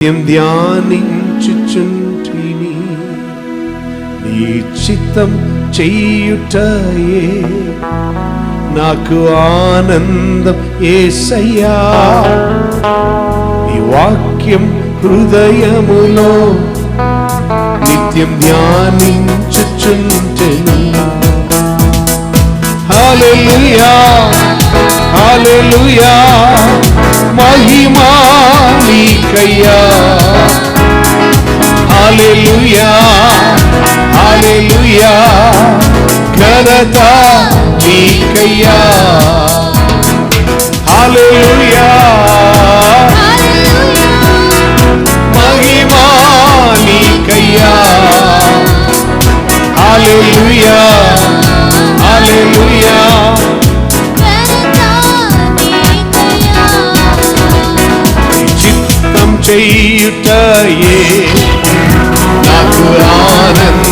ధ్యానించుచుంటిని నీ చిత్తం చేయుటయే నాకు ఆనందం యేసయ్యా. నీ వాక్యం హృదయములో నిత్యం ధ్యానించుచుంటిని. హల్లెలూయా హల్లెలూయా మహిమా నీకయ్యా. హల్లెలూయా హల్లెలూయా ఘనత నీకయ్యా. హల్లెలూయా మహిమా నీకయ్యా. హల్లెలూయా హల్లెలూయా చేయుటయే నాకు ఆనందం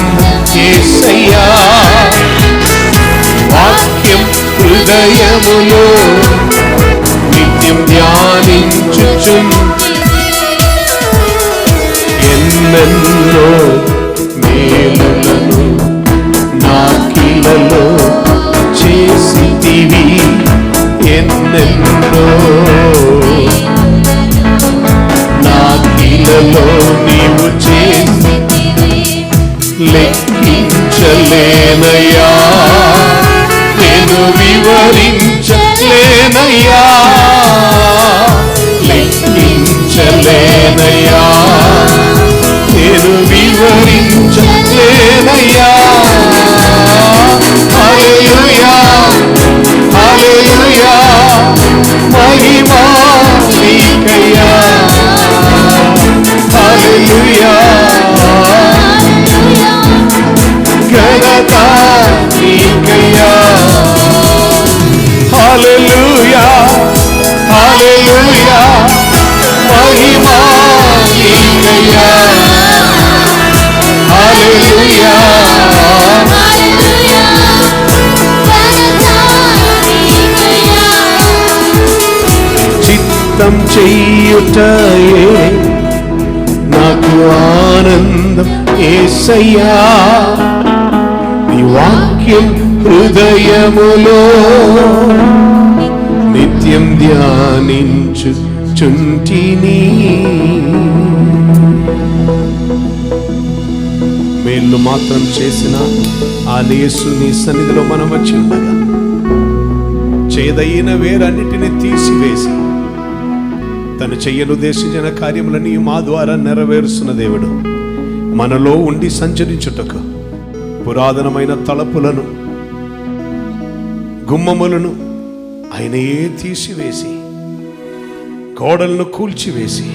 యేసయ్యా. వాక్యం హృదయములో నిత్యం ధ్యానించుచుంటి. ఎన్నెన్నో మేలులను నాకిలలో చేసితివి. ఎన్నెన్నో నాకిలలో నీవు చేసితివి. లెక్కించలేనయ్యా నేను వివరించలేనయ్యా. లెక్కించలేనయ్యా నేను వివరించలేనయ్యా. హల్లెలూయా హల్లెలూయా మహిమా నీకయ్యా. హల్లెలూయా ఘనత నీకయ్యా. హల్లెలూయా హల్లెలూయా మహిమా నీకయ్యా. హల్లెలూయా చిత్తం చేయుటయే నాకు ఆనందం యేసయ్యా. నీ వాక్యం హృదయములో నిత్యం ధ్యానించుచుంటిని. మేళ్ళు మాత్రం చేసిన ఆ యేసు నీ సన్నిధిలో మనం వచ్చి ఉండగా చేదైన వేరన్నిటిని తీసివేసి తను చెయ్యనుద్దేశించిన కార్యములని మా ద్వారా నెరవేరుస్తున్న దేవుడు మనలో ఉండి సంచరించుటకు పురాతనమైన తలుపులను గుమ్మములను ఆయనయే తీసివేసి గోడలను కూల్చివేసి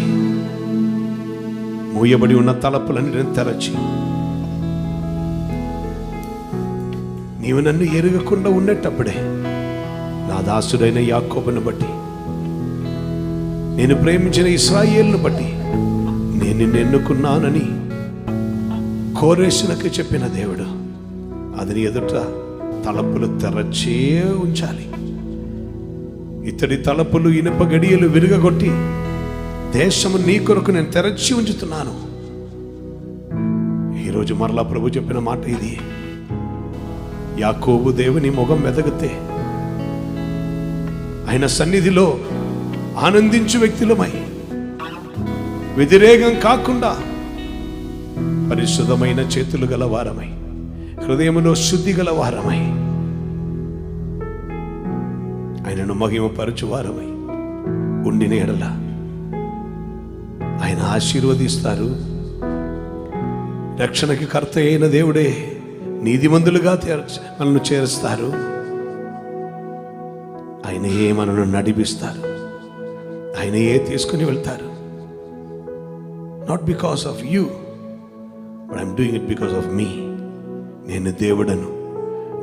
మూయబడి ఉన్న తలుపులను తెరచి నీవు నన్ను ఎరగకుండా ఉండేటప్పుడే నా దాసుడైన యాకోబును బట్టి, నేను ప్రేమించిన ఇశ్రాయేలును బట్టి నేను నిన్ను ఎన్నుకున్నానని కోరేషునకు చెప్పిన దేవుడు అతని ఎదుట తలుపులు తెరచే ఉంచాలి. ఇతడి తలుపులు ఇనుప గడియలు విరగొట్టి దేశము నీ కొరకు నేను తెరచి ఉంచుతున్నాను. ఈరోజు మరలా ప్రభు చెప్పిన మాట ఇది. యాకోబు దేవుని ముఖం వెతగితే ఆయన సన్నిధిలో ఆనందించు వ్యక్తులమై వ్యతిరేకం కాకుండా పరిశుద్ధమైన చేతులు గల వారమై హృదయములో శుద్ధి గల వారమై ఆయనను మహిమపరచు వారమై ఉండిన ఎడల ఆయన ఆశీర్వదిస్తారు. రక్షణకి కర్త అయిన దేవుడే నీతిమంతులుగా మనల్ని చేరుస్తారు. ఆయనయే మనల్ని నడిపిస్తారు. ఆయనయే తీసుకుని వెళ్తారు. Not because of you but I'm doing it because of me. నేను దేవుడను,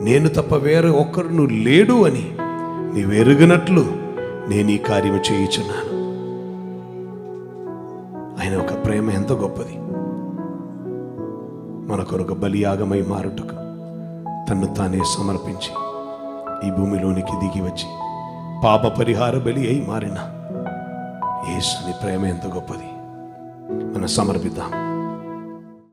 నేను తప్ప వేరే ఒక్కరు లేడు అని నీవు ఎరుగనట్లు నేను ఈ కార్యము చేయుచున్నాను. ఆయన ఒక ప్రేమ ఎంత గొప్పది. మన కొరకు బలియాగమై మారుటకు తన్ను తానే సమర్పించి ఈ భూమిలోనికి దిగి వచ్చి పాప పరిహార బలి అయి మారిన యేసుని ప్రేమ ఎంత గొప్పది. మనం సమర్పిద్దాం.